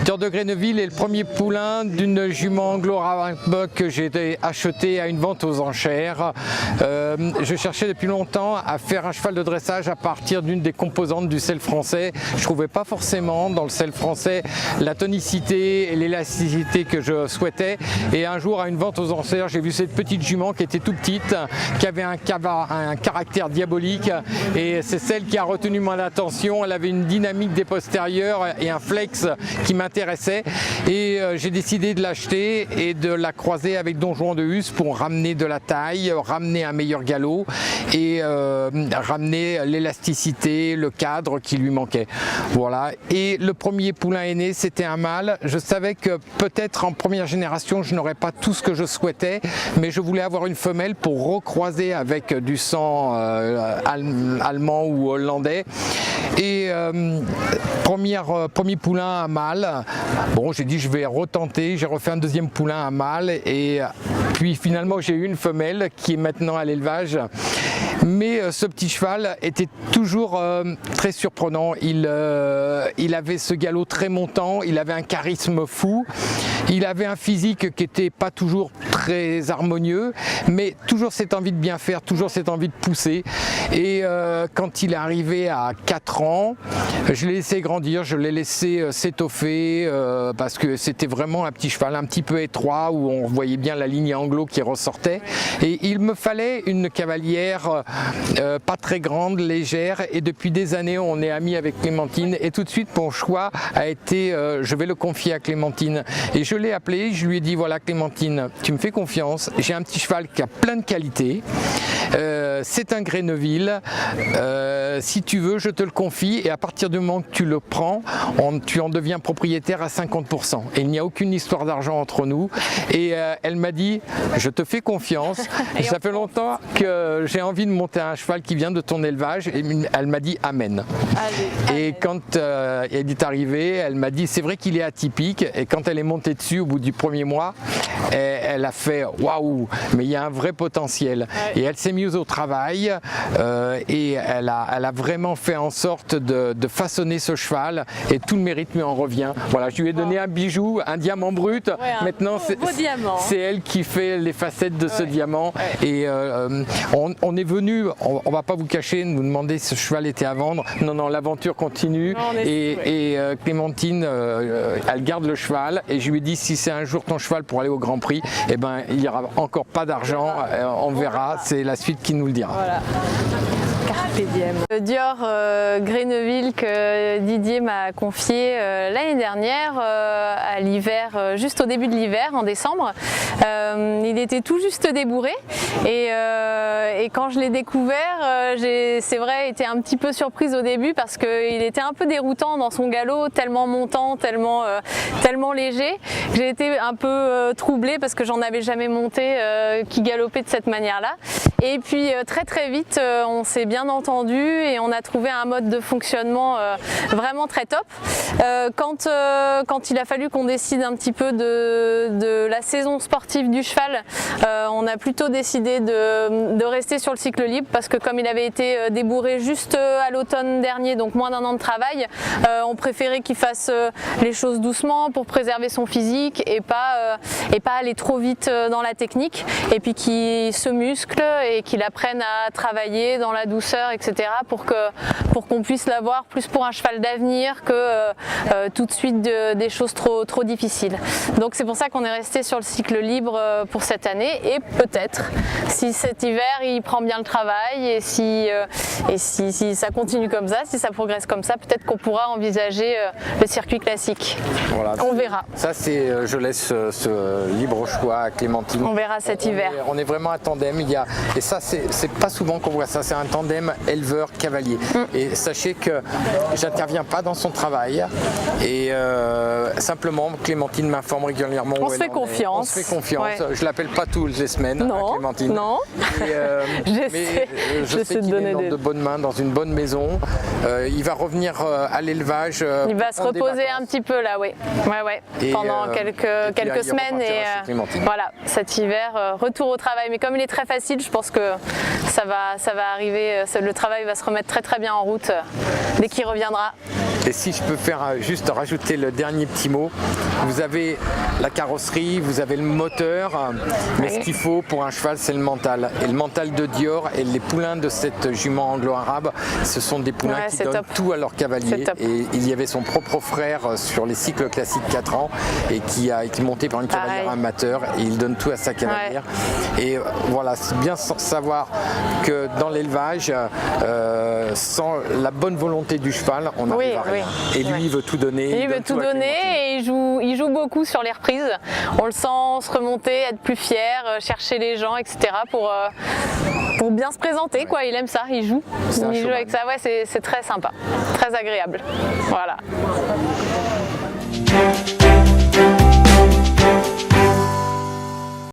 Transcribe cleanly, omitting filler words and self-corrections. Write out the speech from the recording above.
Dior de Grenneville est le premier poulain d'une jument anglo-arabe que j'ai acheté à une vente aux enchères. Je cherchais depuis longtemps à faire un cheval de dressage à partir d'une des composantes du selle français. Je ne trouvais pas forcément dans le selle français la tonicité et l'élasticité que je souhaitais. Et un jour à une vente aux enchères, j'ai vu cette petite jument qui était tout petite, qui avait un caractère diabolique, et c'est celle qui a retenu mon attention. Elle avait une dynamique des postérieurs et un flex qui m'intéressait, et j'ai décidé de l'acheter et de la croiser avec Don Juan de Hus pour ramener de la taille, ramener un meilleur galop et ramener l'élasticité, le cadre qui lui manquait. Voilà. Et le premier poulain aîné, c'était un mâle. Je savais que peut-être en première génération je n'aurais pas tout ce que je souhaitais, mais je voulais avoir une femelle pour recroiser avec du sang allemand ou hollandais. Et premier poulain à mâle, bon, j'ai dit je vais retenter, j'ai refait un deuxième poulain à mâle, et puis finalement j'ai eu une femelle qui est maintenant à l'élevage. Mais ce petit cheval était toujours très surprenant. Il avait ce galop très montant, il avait un charisme fou, il avait un physique qui n'était pas toujours très harmonieux, mais toujours cette envie de bien faire, toujours cette envie de pousser. Et quand il est arrivé à 4 ans, je l'ai laissé grandir, je l'ai laissé s'étoffer parce que c'était vraiment un petit cheval un petit peu étroit où on voyait bien la ligne anglo qui ressortait. Et il me fallait une cavalière pas très grande, légère, et depuis des années on est amis avec Clémentine, et tout de suite mon choix a été je vais le confier à Clémentine. Et je l'ai appelée, je lui ai dit voilà Clémentine, tu me fais confiance, j'ai un petit cheval qui a plein de qualités, c'est un Grenneville, si tu veux je te le confie, et à partir du moment que tu le prends, tu en deviens propriétaire à 50%, et il n'y a aucune histoire d'argent entre nous. Et elle m'a dit je te fais confiance, ça fait longtemps que j'ai envie de monter un cheval qui vient de ton élevage, et elle m'a dit amen. Et quand elle est arrivée, elle m'a dit c'est vrai qu'il est atypique, et quand elle est montée dessus au bout du premier mois, elle a fait waouh, mais il y a un vrai potentiel. Et elle s'est mise au travail et elle a vraiment fait en sorte de façonner ce cheval, et tout le mérite lui en revient. Voilà, je lui ai donné un bijou, un diamant brut. Maintenant c'est elle qui fait les facettes de ce diamant. Et on est venu, on va pas vous cacher, nous demander si ce cheval était à vendre. Non, non, l'aventure continue. Et Clémentine, elle garde le cheval, et je lui ai dit si c'est un jour ton cheval pour aller au Grand Prix, eh ben, il n'y aura encore pas d'argent, on verra, c'est la suite qui nous le dira. Voilà. Dior Grenneville que Didier m'a confié l'année dernière à l'hiver, juste au début de l'hiver, en décembre. Il était tout juste débourré, et quand je l'ai découvert, c'est vrai, été un petit peu surprise au début parce qu'il était un peu déroutant dans son galop, tellement montant, tellement léger. J'ai été un peu troublée parce que j'en avais jamais monté qui galopait de cette manière-là. Et puis très vite, on s'est bien entendu et on a trouvé un mode de fonctionnement vraiment très top. Quand il a fallu qu'on décide un petit peu de la saison sportive du cheval, on a plutôt décidé de rester sur le cycle libre, parce que comme il avait été débourré juste à l'automne dernier, donc moins d'1 an de travail, on préférait qu'il fasse les choses doucement pour préserver son physique et pas aller trop vite dans la technique, et puis qu'il se muscle et qu'il apprenne à travailler dans la douceur, etc. pour qu'on puisse l'avoir plus pour un cheval d'avenir que tout de suite des choses trop difficiles. Donc c'est pour ça qu'on est resté sur le cycle libre pour cette année, et peut-être si cet hiver il prend bien le travail, et si ça continue comme ça, si ça progresse comme ça, peut-être qu'on pourra envisager le circuit classique. Voilà, on verra. Ça c'est, je laisse ce libre choix à Clémentine. On verra cet hiver. On est vraiment un tandem, et ça c'est pas souvent qu'on voit ça, c'est un tandem éleveur-cavalier. Et sachez que j'interviens pas dans son travail, et simplement Clémentine m'informe régulièrement. On se fait confiance. On se fait confiance. Ouais. Je l'appelle pas toutes les semaines, non, Clémentine. Non. Mais je sais qu'il est dans de bonnes mains, dans une bonne maison. Il va revenir à l'élevage. Il va se reposer un petit peu là, oui. Ouais. Pendant quelques semaines, et voilà, cet hiver, retour au travail. Mais comme il est très facile, je pense que ça va arriver. Le travail va se remettre très bien en route dès qu'il reviendra. Et si je peux faire juste rajouter le dernier petit mot, vous avez la carrosserie, vous avez le moteur, mais ce qu'il faut pour un cheval, c'est le mental. Et le mental de Dior et les poulains de cette jument anglo-arabe, ce sont des poulains qui donnent tout à leur cavalier. Et il y avait son propre frère sur les cycles classiques 4 ans et qui est monté par une cavalière amateur et il donne tout à sa cavalière. Et voilà, c'est bien savoir que dans l'élevage, sans la bonne volonté du cheval, on n'arrive à rien. Et lui, il veut tout donner. Il veut tout donner et il joue beaucoup sur les reprises. On le sent se remonter, être plus fier, chercher les gens, etc. pour bien se présenter, quoi. Il aime ça, il joue. Il joue avec ça, ouais, c'est très sympa, très agréable. Voilà.